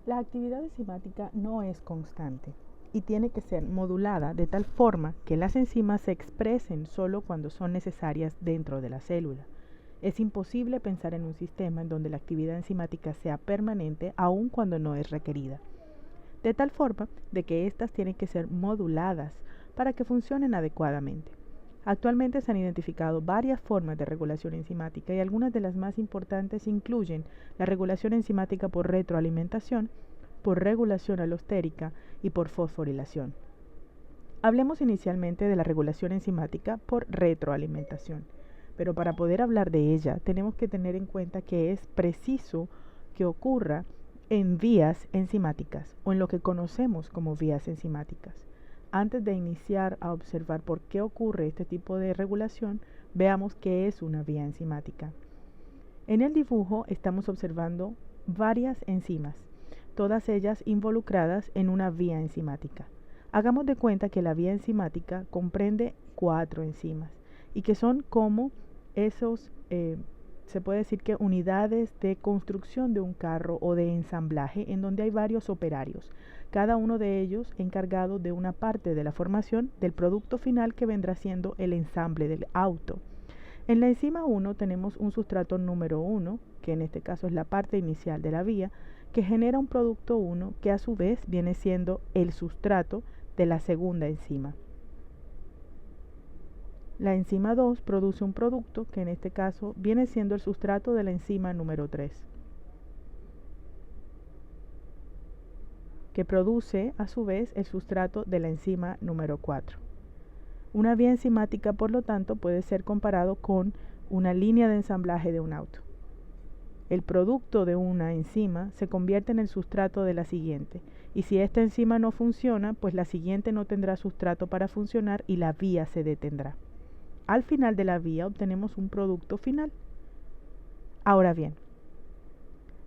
La actividad enzimática no es constante y tiene que ser modulada de tal forma que las enzimas se expresen solo cuando son necesarias dentro de la célula. Es imposible pensar en un sistema en donde la actividad enzimática sea permanente aun cuando no es requerida, de tal forma de que éstas tienen que ser moduladas para que funcionen adecuadamente. Actualmente se han identificado varias formas de regulación enzimática y algunas de las más importantes incluyen la regulación enzimática por retroalimentación, por regulación alostérica y por fosforilación. Hablemos inicialmente de la regulación enzimática por retroalimentación, pero para poder hablar de ella tenemos que tener en cuenta que es preciso que ocurra en vías enzimáticas o en lo que conocemos como vías enzimáticas. Antes de iniciar a observar por qué ocurre este tipo de regulación, veamos qué es una vía enzimática. En el dibujo estamos observando varias enzimas, todas ellas involucradas en una vía enzimática. Hagamos de cuenta que la vía enzimática comprende 4 enzimas y que son como esos, se puede decir que unidades de construcción de un carro o de ensamblaje en donde hay varios operarios, cada uno de ellos encargado de una parte de la formación del producto final que vendrá siendo el ensamble del auto. En la enzima 1 tenemos un sustrato número 1, que en este caso es la parte inicial de la vía, que genera un producto 1 que a su vez viene siendo el sustrato de la segunda enzima. La enzima 2 produce un producto que en este caso viene siendo el sustrato de la enzima número 3, que produce a su vez el sustrato de la enzima número 4. Una vía enzimática, por lo tanto, puede ser comparado con una línea de ensamblaje de un auto. El producto de una enzima se convierte en el sustrato de la siguiente, y si esta enzima no funciona, pues la siguiente no tendrá sustrato para funcionar y la vía se detendrá. Al final de la vía obtenemos un producto final. Ahora bien,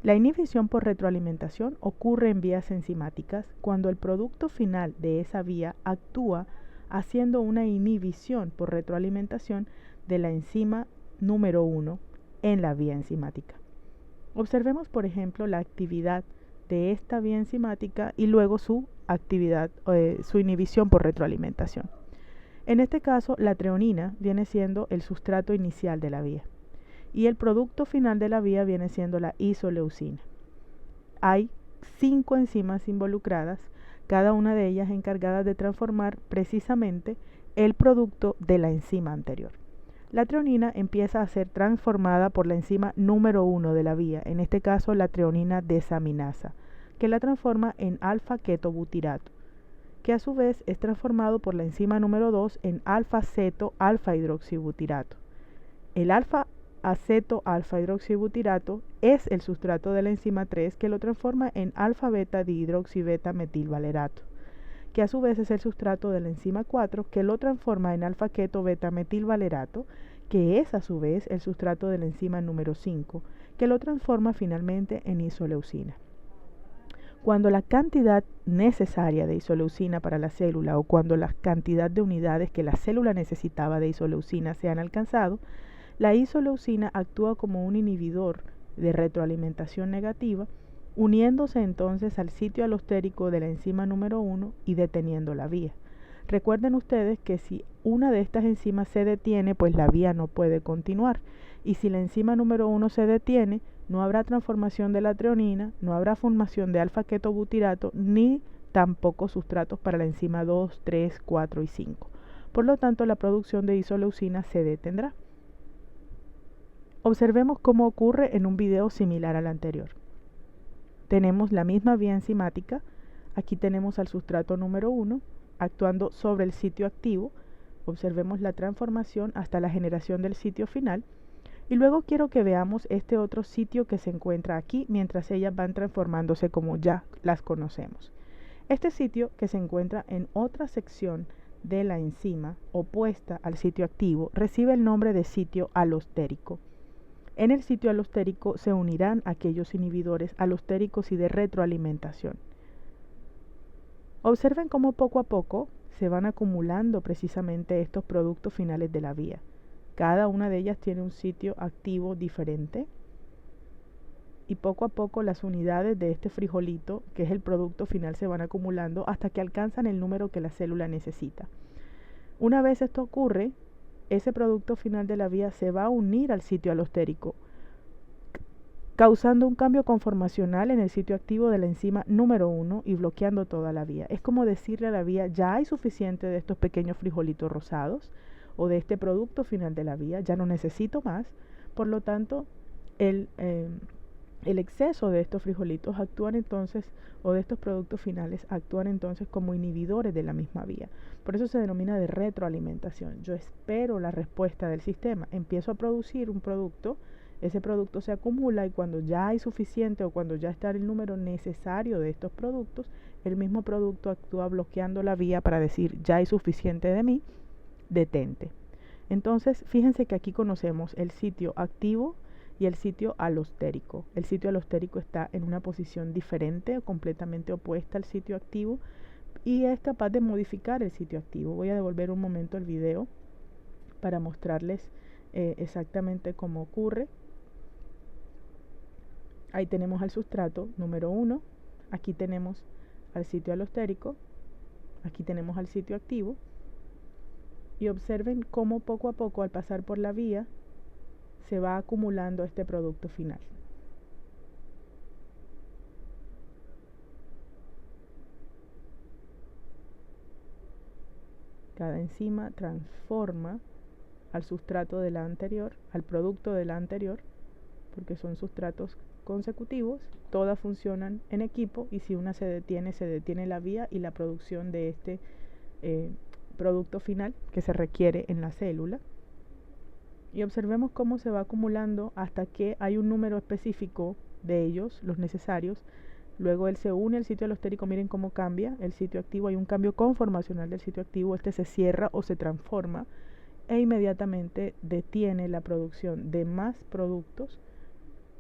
la inhibición por retroalimentación ocurre en vías enzimáticas cuando el producto final de esa vía actúa haciendo una inhibición por retroalimentación de la enzima número 1 en la vía enzimática. Observemos, por ejemplo, la actividad de esta vía enzimática y luego su actividad, su inhibición por retroalimentación. En este caso, la treonina viene siendo el sustrato inicial de la vía y el producto final de la vía viene siendo la isoleucina. Hay 5 enzimas involucradas, cada una de ellas encargada de transformar precisamente el producto de la enzima anterior. La treonina empieza a ser transformada por la enzima número 1 de la vía, en este caso la treonina desaminasa, que la transforma en alfa-ketobutirato, que a su vez es transformado por la enzima número 2 en alfa-aceto-alfa-hidroxibutirato. El alfa-aceto-alfa-hidroxibutirato es el sustrato de la enzima 3 que lo transforma en alfa-beta-dihidroxibeta-metilvalerato, que a su vez es el sustrato de la enzima 4 que lo transforma en alfa-keto-beta-metilvalerato, que es a su vez el sustrato de la enzima número 5, que lo transforma finalmente en isoleucina. Cuando la cantidad necesaria de isoleucina para la célula o cuando la cantidad de unidades que la célula necesitaba de isoleucina se han alcanzado, la isoleucina actúa como un inhibidor de retroalimentación negativa, uniéndose entonces al sitio alostérico de la enzima número 1 y deteniendo la vía. Recuerden ustedes que si una de estas enzimas se detiene, pues la vía no puede continuar. Y si la enzima número 1 se detiene, no habrá transformación de la treonina, no habrá formación de alfa-ketobutirato, ni tampoco sustratos para la enzima 2, 3, 4 y 5. Por lo tanto, la producción de isoleucina se detendrá. Observemos cómo ocurre en un video similar al anterior. Tenemos la misma vía enzimática. Aquí tenemos al sustrato número 1 actuando sobre el sitio activo. Observemos la transformación hasta la generación del sitio final. Y luego quiero que veamos este otro sitio que se encuentra aquí mientras ellas van transformándose como ya las conocemos. Este sitio, que se encuentra en otra sección de la enzima opuesta al sitio activo, recibe el nombre de sitio alostérico. En el sitio alostérico se unirán aquellos inhibidores alostéricos y de retroalimentación. Observen cómo poco a poco se van acumulando precisamente estos productos finales de la vía. Cada una de ellas tiene un sitio activo diferente. y poco a poco las unidades de este frijolito, que es el producto final, se van acumulando hasta que alcanzan el número que la célula necesita. Una vez esto ocurre, ese producto final de la vía se va a unir al sitio alostérico, causando un cambio conformacional en el sitio activo de la enzima número 1 y bloqueando toda la vía. Es como decirle a la vía, ya hay suficiente de estos pequeños frijolitos rosados o de este producto final de la vía, ya no necesito más. Por lo tanto, el exceso de estos frijolitos actúan entonces, o de estos productos finales, actúan entonces como inhibidores de la misma vía. Por eso se denomina de retroalimentación. Yo espero la respuesta del sistema, empiezo a producir un producto, ese producto se acumula y cuando ya hay suficiente o cuando ya está el número necesario de estos productos, el mismo producto actúa bloqueando la vía para decir, ya hay suficiente de mí, detente. Entonces, fíjense que aquí conocemos el sitio activo y el sitio alostérico. El sitio alostérico está en una posición diferente o completamente opuesta al sitio activo y es capaz de modificar el sitio activo. Voy a devolver un momento el video para mostrarles exactamente cómo ocurre. Ahí tenemos al sustrato número 1, aquí tenemos al sitio alostérico, aquí tenemos al sitio activo y observen cómo poco a poco al pasar por la vía se va acumulando este producto final. Cada enzima transforma al sustrato de la anterior, al producto de la anterior, porque son sustratos consecutivos, todas funcionan en equipo y si una se detiene la vía y la producción de este producto final que se requiere en la célula. Y observemos cómo se va acumulando hasta que hay un número específico de ellos, los necesarios. Luego él se une al sitio alostérico, miren cómo cambia el sitio activo, hay un cambio conformacional del sitio activo, este se cierra o se transforma e inmediatamente detiene la producción de más productos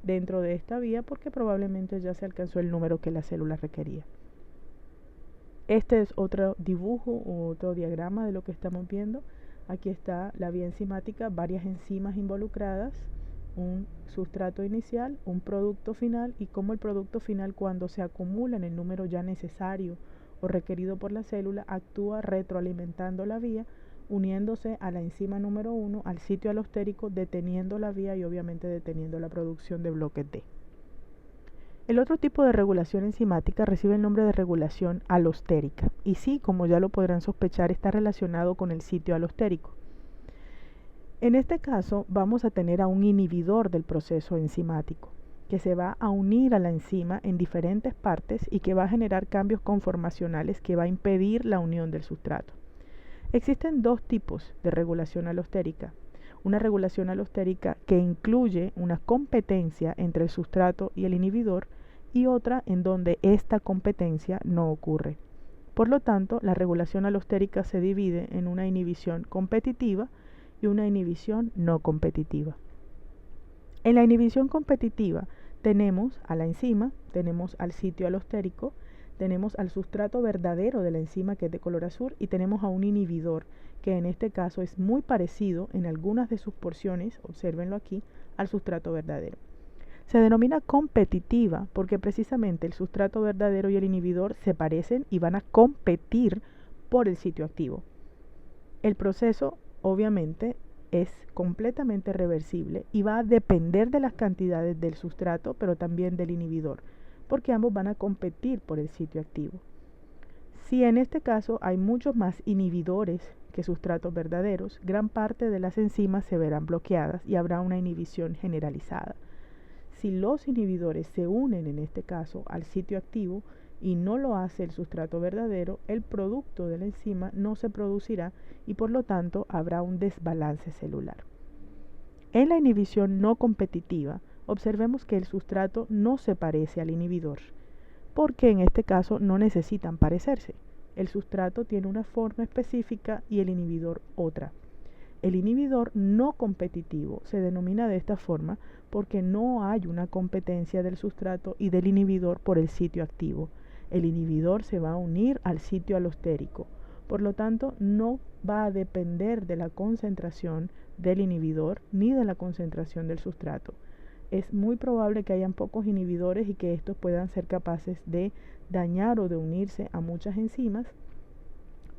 dentro de esta vía porque probablemente ya se alcanzó el número que la célula requería. Este es otro dibujo o otro diagrama de lo que estamos viendo. Aquí está la vía enzimática, varias enzimas involucradas, un sustrato inicial, un producto final y cómo el producto final cuando se acumula en el número ya necesario o requerido por la célula actúa retroalimentando la vía, uniéndose a la enzima número 1 al sitio alostérico, deteniendo la vía y obviamente deteniendo la producción de bloques D. El otro tipo de regulación enzimática recibe el nombre de regulación alostérica y sí, como ya lo podrán sospechar, está relacionado con el sitio alostérico. En este caso vamos a tener a un inhibidor del proceso enzimático que se va a unir a la enzima en diferentes partes y que va a generar cambios conformacionales que va a impedir la unión del sustrato. Existen dos tipos de regulación alostérica. Una regulación alostérica que incluye una competencia entre el sustrato y el inhibidor y otra en donde esta competencia no ocurre. Por lo tanto, la regulación alostérica se divide en una inhibición competitiva y una inhibición no competitiva. En la inhibición competitiva tenemos a la enzima, tenemos al sitio alostérico, tenemos al sustrato verdadero de la enzima que es de color azul y tenemos a un inhibidor que en este caso es muy parecido en algunas de sus porciones, obsérvenlo aquí, al sustrato verdadero. Se denomina competitiva porque precisamente el sustrato verdadero y el inhibidor se parecen y van a competir por el sitio activo. El proceso obviamente es completamente reversible y va a depender de las cantidades del sustrato, pero también del inhibidor, porque ambos van a competir por el sitio activo. Si en este caso hay muchos más inhibidores que sustratos verdaderos, gran parte de las enzimas se verán bloqueadas y habrá una inhibición generalizada. Si los inhibidores se unen en este caso al sitio activo y no lo hace el sustrato verdadero, el producto de la enzima no se producirá y por lo tanto habrá un desbalance celular. En la inhibición no competitiva, observemos que el sustrato no se parece al inhibidor, porque en este caso no necesitan parecerse. El sustrato tiene una forma específica y el inhibidor otra. El inhibidor no competitivo se denomina de esta forma porque no hay una competencia del sustrato y del inhibidor por el sitio activo. El inhibidor se va a unir al sitio alostérico. Por lo tanto, no va a depender de la concentración del inhibidor ni de la concentración del sustrato. es muy probable que hayan pocos inhibidores y que estos puedan ser capaces de dañar o de unirse a muchas enzimas,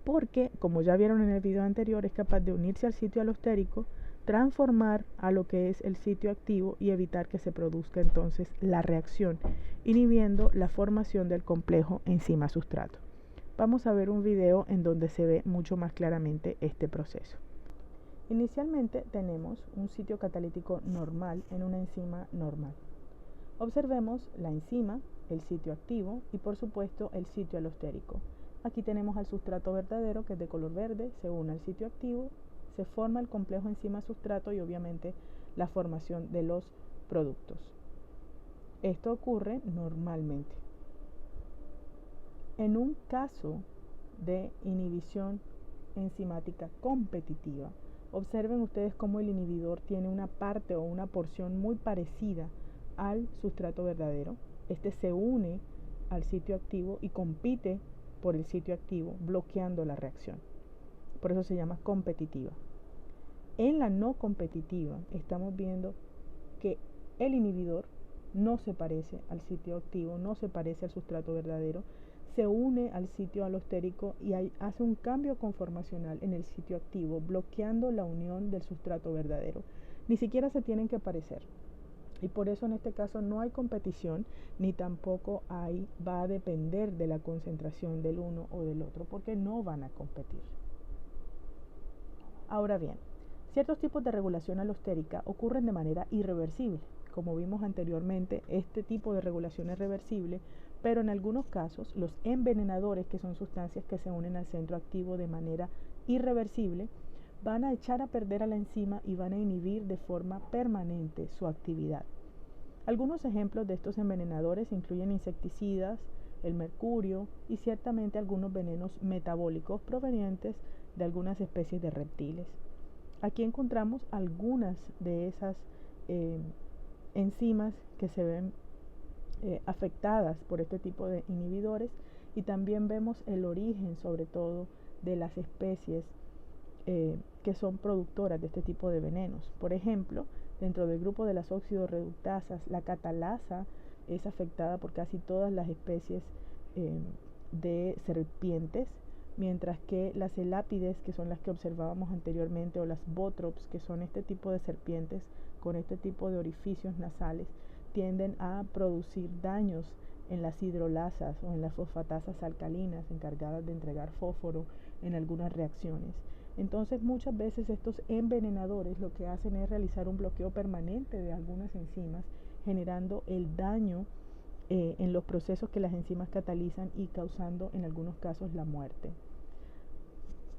porque, como ya vieron en el video anterior, es capaz de unirse al sitio alostérico, transformar a lo que es el sitio activo y evitar que se produzca entonces la reacción, inhibiendo la formación del complejo enzima-sustrato. Vamos a ver un video en donde se ve mucho más claramente este proceso. Inicialmente tenemos un sitio catalítico normal en una enzima normal. Observemos la enzima, el sitio activo y por supuesto el sitio alostérico. Aquí tenemos al sustrato verdadero, que es de color verde, se une al sitio activo, se forma el complejo enzima-sustrato y obviamente la formación de los productos. Esto ocurre normalmente. En un caso de inhibición enzimática competitiva, observen ustedes cómo el inhibidor tiene una parte o una porción muy parecida al sustrato verdadero. Este se une al sitio activo y compite por el sitio activo, bloqueando la reacción. Por eso se llama competitiva. En la no competitiva estamos viendo que el inhibidor no se parece al sitio activo, no se parece al sustrato verdadero, se une al sitio alostérico y hace un cambio conformacional en el sitio activo, bloqueando la unión del sustrato verdadero. Ni siquiera se tienen que parecer. Y por eso en este caso no hay competición, ni tampoco va a depender de la concentración del uno o del otro, porque no van a competir. Ahora bien, ciertos tipos de regulación alostérica ocurren de manera irreversible. Como vimos anteriormente, este tipo de regulación es reversible, pero en algunos casos los envenenadores, que son sustancias que se unen al centro activo de manera irreversible, van a echar a perder a la enzima y van a inhibir de forma permanente su actividad. Algunos ejemplos de estos envenenadores incluyen insecticidas, el mercurio y ciertamente algunos venenos metabólicos provenientes de algunas especies de reptiles. Aquí encontramos algunas de esas enzimas que se ven afectadas por este tipo de inhibidores y también vemos el origen sobre todo de las especies que son productoras de este tipo de venenos. Por ejemplo, dentro del grupo de las óxido-reductasas, la catalasa es afectada por casi todas las especies de serpientes, mientras que las elápides, que son las que observábamos anteriormente, o las bótrops, que son este tipo de serpientes con este tipo de orificios nasales, tienden a producir daños en las hidrolasas o en las fosfatasas alcalinas encargadas de entregar fósforo en algunas reacciones. Entonces muchas veces estos envenenadores lo que hacen es realizar un bloqueo permanente de algunas enzimas, generando el daño en los procesos que las enzimas catalizan y causando en algunos casos la muerte.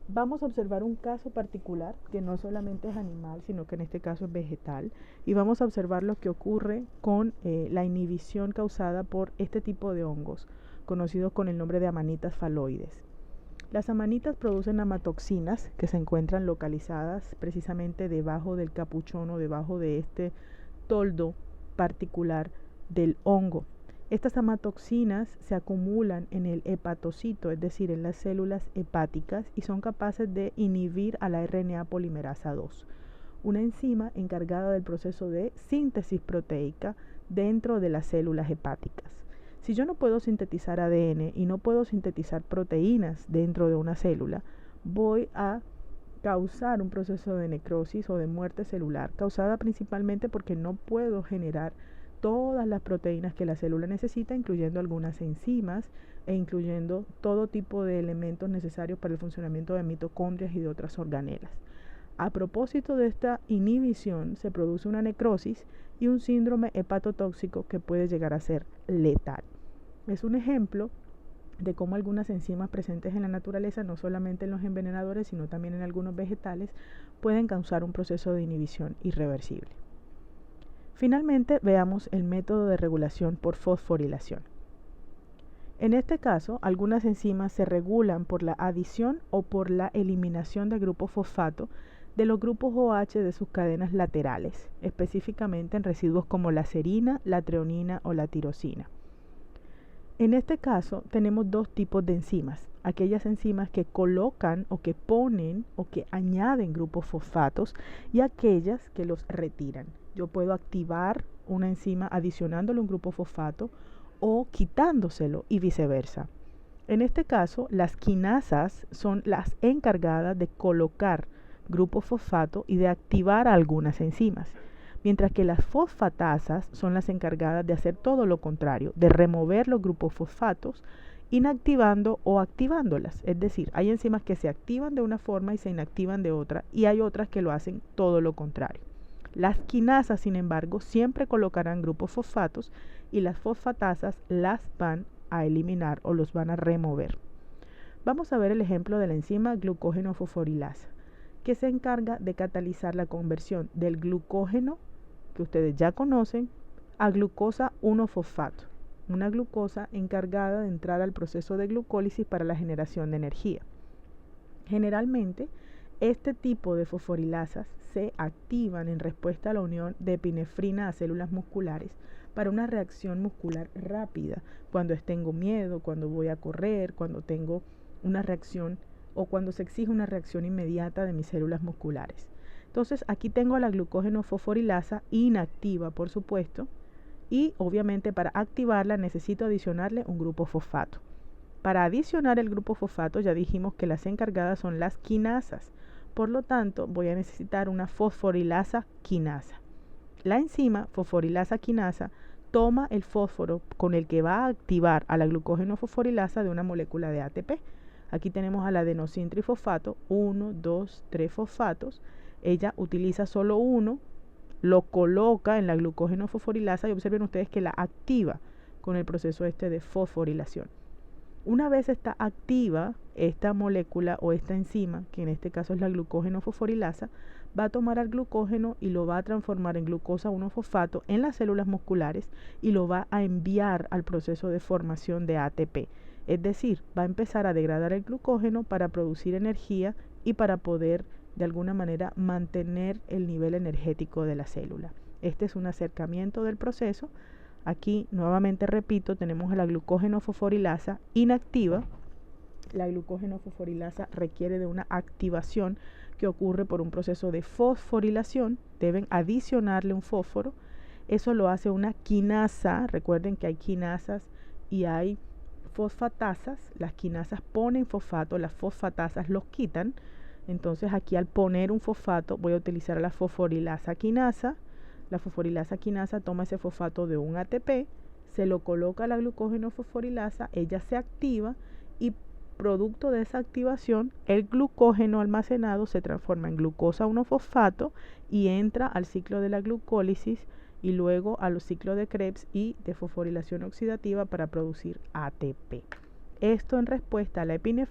Vamos a observar un caso particular que no solamente es animal, sino que en este caso es vegetal, y vamos a observar lo que ocurre con la inhibición causada por este tipo de hongos, conocidos con el nombre de amanitas faloides. Las amanitas producen amatoxinas que se encuentran localizadas precisamente debajo del capuchón o debajo de este toldo particular del hongo. Estas amatoxinas se acumulan en el hepatocito, es decir, en las células hepáticas, y son capaces de inhibir a la RNA polimerasa 2, una enzima encargada del proceso de síntesis proteica dentro de las células hepáticas. Si yo no puedo sintetizar ADN y no puedo sintetizar proteínas dentro de una célula, voy a causar un proceso de necrosis o de muerte celular, causada principalmente porque no puedo generar todas las proteínas que la célula necesita, incluyendo algunas enzimas e incluyendo todo tipo de elementos necesarios para el funcionamiento de mitocondrias y de otras organelas. A propósito de esta inhibición, se produce una necrosis y un síndrome hepatotóxico que puede llegar a ser letal. Es un ejemplo de cómo algunas enzimas presentes en la naturaleza, no solamente en los envenenadores, sino también en algunos vegetales, pueden causar un proceso de inhibición irreversible. Finalmente, veamos el método de regulación por fosforilación. En este caso, algunas enzimas se regulan por la adición o por la eliminación del grupo fosfato de los grupos OH de sus cadenas laterales, específicamente en residuos como la serina, la treonina o la tirosina. En este caso tenemos dos tipos de enzimas, aquellas enzimas que colocan o que ponen o que añaden grupos fosfatos y aquellas que los retiran. Yo puedo activar una enzima adicionándole un grupo fosfato o quitándoselo y viceversa. En este caso, las quinasas son las encargadas de colocar grupo fosfato y de activar a algunas enzimas, mientras que las fosfatasas son las encargadas de hacer todo lo contrario, de remover los grupos fosfatos, inactivando o activándolas. Es decir, hay enzimas que se activan de una forma y se inactivan de otra, y hay otras que lo hacen todo lo contrario. Las quinasas, sin embargo, siempre colocarán grupos fosfatos y las fosfatasas las van a eliminar o los van a remover. Vamos a ver el ejemplo de la enzima glucógeno fosforilasa, que se encarga de catalizar la conversión del glucógeno, que ustedes ya conocen, a glucosa 1-fosfato, una glucosa encargada de entrar al proceso de glucólisis para la generación de energía. Generalmente, este tipo de fosforilasas se activan en respuesta a la unión de epinefrina a células musculares para una reacción muscular rápida, cuando tengo miedo, cuando voy a correr, cuando tengo una reacción o cuando se exige una reacción inmediata de mis células musculares. Entonces aquí tengo la glucógeno fosforilasa inactiva, por supuesto, y obviamente para activarla necesito adicionarle un grupo fosfato. Para adicionar el grupo fosfato ya dijimos que las encargadas son las quinasas, por lo tanto voy a necesitar una fosforilasa quinasa. La enzima fosforilasa quinasa toma el fósforo con el que va a activar a la glucógeno fosforilasa de una molécula de ATP. Aquí tenemos al adenosin trifosfato, 1, 2, 3 fosfatos. Ella utiliza solo uno, lo coloca en la glucógeno fosforilasa y observen ustedes que la activa con el proceso de fosforilación. Una vez está activa esta molécula o esta enzima, que en este caso es la glucógeno fosforilasa, va a tomar al glucógeno y lo va a transformar en glucosa 1-fosfato en las células musculares y lo va a enviar al proceso de formación de ATP. Es decir, va a empezar a degradar el glucógeno para producir energía y para poder de alguna manera mantener el nivel energético de la célula. Este es un acercamiento del proceso. Aquí nuevamente repito, tenemos a la glucógeno fosforilasa inactiva. La glucógeno fosforilasa requiere de una activación que ocurre por un proceso de fosforilación. Deben adicionarle un fósforo. Eso lo hace una quinasa. Recuerden que hay quinasas y hay fosfatasas. Las quinasas ponen fosfato, las fosfatasas los quitan. Entonces aquí al poner un fosfato voy a utilizar la fosforilasa quinasa. La fosforilasa quinasa toma ese fosfato de un ATP, se lo coloca a la glucógeno fosforilasa, ella se activa y producto de esa activación el glucógeno almacenado se transforma en glucosa 1-fosfato y entra al ciclo de la glucólisis y luego a los ciclos de Krebs y de fosforilación oxidativa para producir ATP. Esto en respuesta a la epinefrina